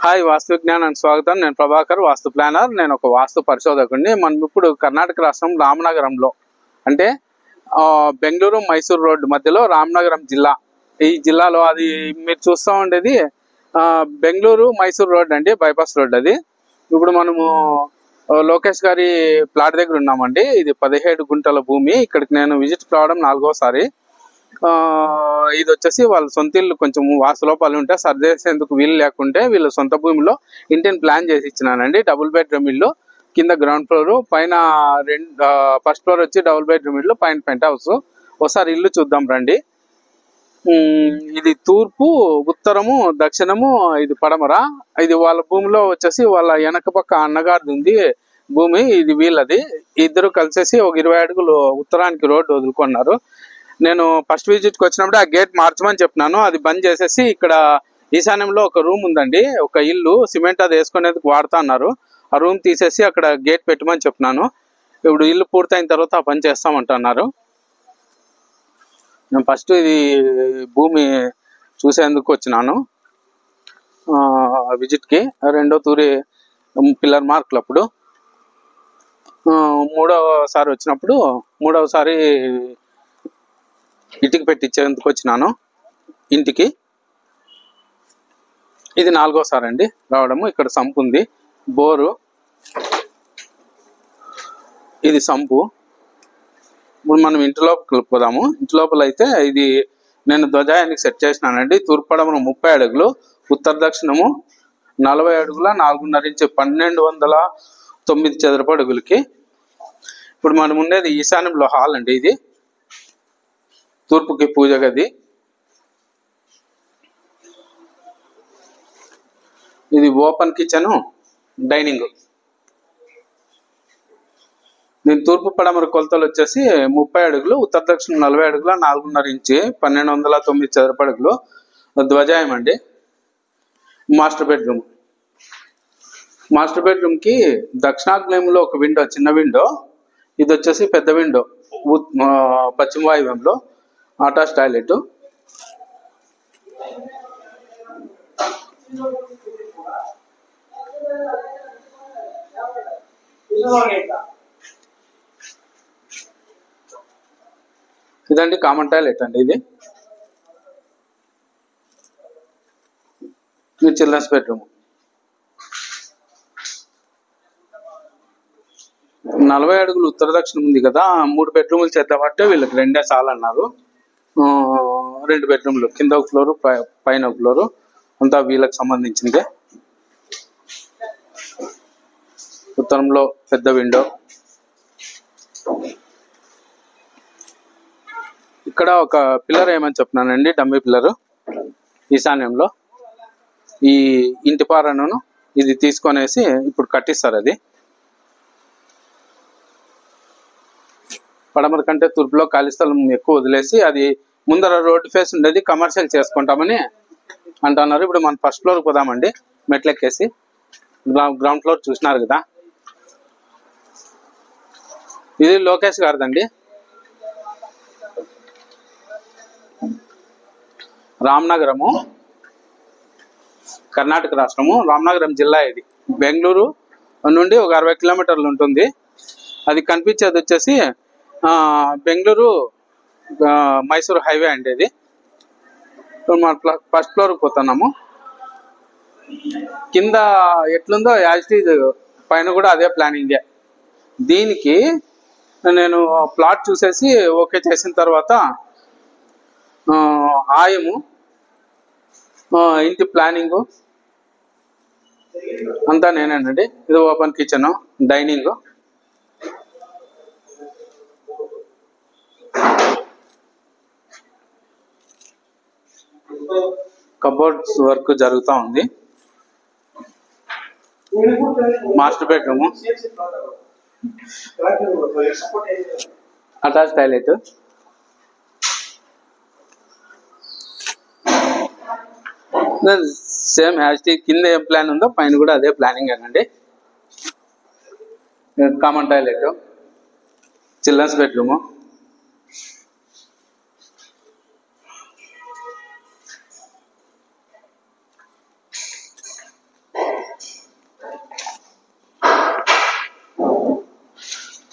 Hi వాస్తు విజ్ఞానానికి స్వాగతం. నేను ప్రభాకర్, వాస్తు planar. నేను ఒక వాస్తు పరిశోధకుడిని. మనం ఇప్పుడు కర్ణాటక రాష్ట్రం రామనగరంలో, అంటే బెంగళూరు మైసూర్ రోడ్డు మధ్యలో రామనగరం జిల్లా. ఈ జిల్లాలో అది మీరు చూస్తూ ఉండేది బెంగళూరు మైసూర్ రోడ్ అండి, బైపాస్ రోడ్. అది ఇప్పుడు మనము లోకేష్ గారి ప్లాట్ దగ్గర ఉన్నామండి. ఇది 17 గుంటల భూమి. ఇక్కడికి నేను విజిట్ కావడం 4వసారి. ఇది వచ్చేసి వాళ్ళ సొంత ఇల్లు, కొంచెం వాస్తులోపాలు ఉంటే సర్దేసేందుకు వీలు లేకుంటే వీళ్ళు సొంత భూమిలో ఇంటిని ప్లాన్ చేసి ఇచ్చినానండి. డబుల్ బెడ్రూమ్ ఇల్లు, కింద గ్రౌండ్ ఫ్లోర్, పైన ఫస్ట్ ఫ్లోర్ వచ్చి డబుల్ బెడ్రూమ్ ఇల్లు, పైన పెంట్ హౌస్. ఒకసారి ఇల్లు చూద్దాం రండి. ఇది తూర్పు, ఉత్తరము, దక్షిణము, ఇది పడమర. ఇది వాళ్ళ భూమిలో వచ్చేసి వాళ్ళ వెనక పక్క అన్నగారిది ఉంది భూమి, ఇది వీళ్ళది. ఇద్దరు కలిసేసి ఒక 20 అడుగులు ఉత్తరానికి రోడ్డు వదులుకున్నారు. నేను ఫస్ట్ విజిట్కి వచ్చినప్పుడు ఆ గేట్ మార్చమని చెప్పినాను. అది బంద్ చేసేసి ఇక్కడ ఈశాన్యంలో ఒక రూమ్ ఉందండి, ఒక ఇల్లు సిమెంట్ అది వేసుకునేందుకు వాడుతా అన్నారు. ఆ రూమ్ తీసేసి అక్కడ గేట్ పెట్టమని చెప్పినాను. ఇప్పుడు ఇల్లు పూర్తయిన తర్వాత ఆ పని చేస్తామంటున్నారు. నేను ఫస్ట్ ఇది భూమి చూసేందుకు వచ్చినాను విజిట్కి. రెండో తూరి పిల్లర్ మార్కులు. అప్పుడు మూడవసారి వచ్చినప్పుడు, మూడవసారి ఇటుక పెట్టించేందుకు వచ్చినాను ఇంటికి. ఇది 4వసారి అండి రావడము. ఇక్కడ సంపు ఉంది, బోరు, ఇది సంపు. ఇప్పుడు మనం ఇంటి లోపల పోదాము. ఇంటి లోపల అయితే ఇది నేను ధ్వజాయానికి సెట్ చేసినానండి. తూర్పు పడమర 30 అడుగులు, ఉత్తర దక్షిణము 40 అడుగుల 4.5 ఇంచు, 1209 చదరపు అడుగులకి. ఇప్పుడు మనం ఉండేది ఈశాన్యంలో హాల్ అండి. ఇది తూర్పుకి పూజ గది. ఇది ఓపెన్ కిచెన్, డైనింగ్. దీని తూర్పు పడమర కొలతలు వచ్చేసి 30 అడుగులు, ఉత్తర దక్షిణం 40 అడుగుల 4.5 ఇంచు, 1209 చదరపు అడుగులు. ధ్వజాయం అండి. Master bedroom. మాస్టర్ బెడ్రూమ్ కి దక్షిణాగ్నేయంలో ఒక విండో, చిన్న విండో. ఇది వచ్చేసి పెద్ద విండో, పశ్చిమ వాయువ్యంలో. Attach toilet. ఇదండి కామన్ టాయిలెట్ అండి. ఇది చిల్డ్రన్స్ బెడ్రూమ్. 40 అడుగులు ఉత్తర దక్షిణం ఉంది కదా, 3 బెడ్రూములు చేద్దామంటే వీళ్ళకి 2 చాలన్నారు. 2 బెడ్రూమ్లు, కింద ఒక ఫ్లోరు, పైన ఒక ఫ్లోరు, అంతా వీళ్ళకి సంబంధించిందే. ఉత్తరంలో పెద్ద విండో. ఇక్కడ ఒక పిల్లర్ ఏమని చెప్పినానండి, డమ్మీ పిల్లరు. ఈశాన్యంలో ఈ ఇంటి పారను ఇది తీసుకొనేసి ఇప్పుడు కట్టిస్తారు. అది పడమర కంటే తూర్పులో ఖాళీ స్థలం ఎక్కువ వదిలేసి అది ముందర రోడ్డు ఫేస్ ఉండేది కమర్షియల్ చేసుకుంటామని అంటున్నారు. ఇప్పుడు మనం ఫస్ట్ ఫ్లోర్కి పోదామండి, మెట్లెక్కేసి. గ్రౌండ్ ఫ్లోర్ చూసినారు కదా. ఇది లోకేష్ గారిదండి. రామనగరము, కర్ణాటక రాష్ట్రము, రామనగరం జిల్లా. ఇది బెంగళూరు నుండి ఒక 60 కిలోమీటర్లు ఉంటుంది. అది కనిపించేది వచ్చేసి బెంగళూరు మైసూర్ హైవే అండి. ఇది మనం ఫస్ట్ ఫ్లోర్కి పోతున్నాము. కింద ఎట్లుందో యాజిటీజ్ పైన కూడా అదే ప్లానింగే. దీనికి నేను ప్లాట్ చూసేసి ఓకే చేసిన తర్వాత ఆయము, ఇంటి ప్లానింగు అంతా నేనేనండి. ఇది open kitchen, dining. Cupboards work జరుగుతూ ఉంది. Master bedroom, attach toilet. Same హ్యాస్టీ కింద ఏం ప్లాన్ ఉందో పైన కూడా అదే ప్లానింగ్ అనండి. Common toilet, children's bedroom.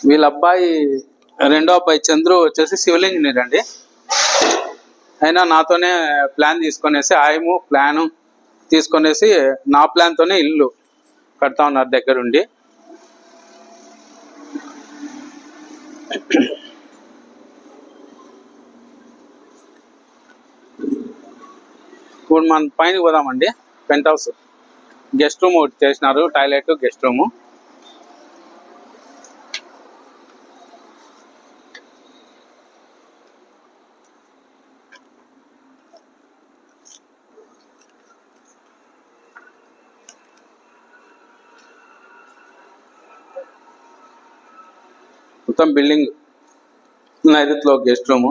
వీళ్ళ అబ్బాయి రెండో అబ్బాయి చంద్రు వచ్చేసి సివిల్ ఇంజనీర్ అండి. అయినా నాతోనే ప్లాన్ తీసుకొనేసి ఆయము ప్లాను తీసుకొనేసి నా ప్లాన్తోనే ఇల్లు కడతా ఉన్నారు దగ్గరుండి. ఇప్పుడు మనం పైన పోదామండి. పెంట్ హౌస్ గెస్ట్ రూమ్ ఒకటి చేసినారు, టాయిలెట్ గెస్ట్ రూము. మొత్తం బిల్డింగ్ నైరుతిలో గెస్ట్ రూము.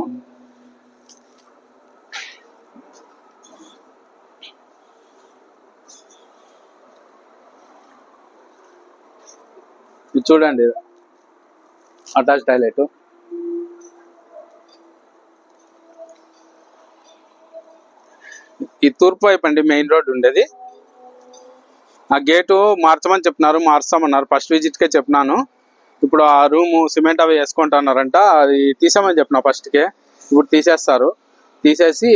ఇది చూడండి, అటాచ్ టాయిలెట్. ఈ తూర్పు వైపు అండి మెయిన్ రోడ్ ఉండేది. ఆ గేటు మార్చమని చెప్పినారు, మార్చామన్నారు. ఫస్ట్ విజిట్కే చెప్పినాను. ఇప్పుడు ఆ రూము సిమెంట్ అవి వేసుకుంటున్నారంట, అది తీసామని చెప్పిన ఫస్ట్కే. ఇప్పుడు తీసేస్తారు. తీసేసి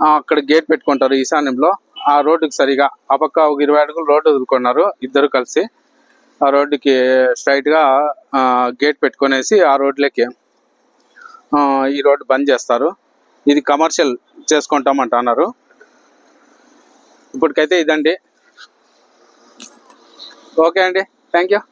అక్కడ గేట్ పెట్టుకుంటారు ఈశాన్యంలో. ఆ రోడ్డుకి సరిగా ఆ పక్క ఒక 20 అడుగులు రోడ్డు వదులుకున్నారు ఇద్దరు కలిసి. ఆ రోడ్డుకి స్ట్రైట్గా గేట్ పెట్టుకునేసి ఆ రోడ్లకి ఈ రోడ్డు బంద్ చేస్తారు. ఇది కమర్షియల్ చేసుకుంటామంట అన్నారు. ఇప్పటికైతే ఇదండి. ఓకే అండి, థ్యాంక్ యూ.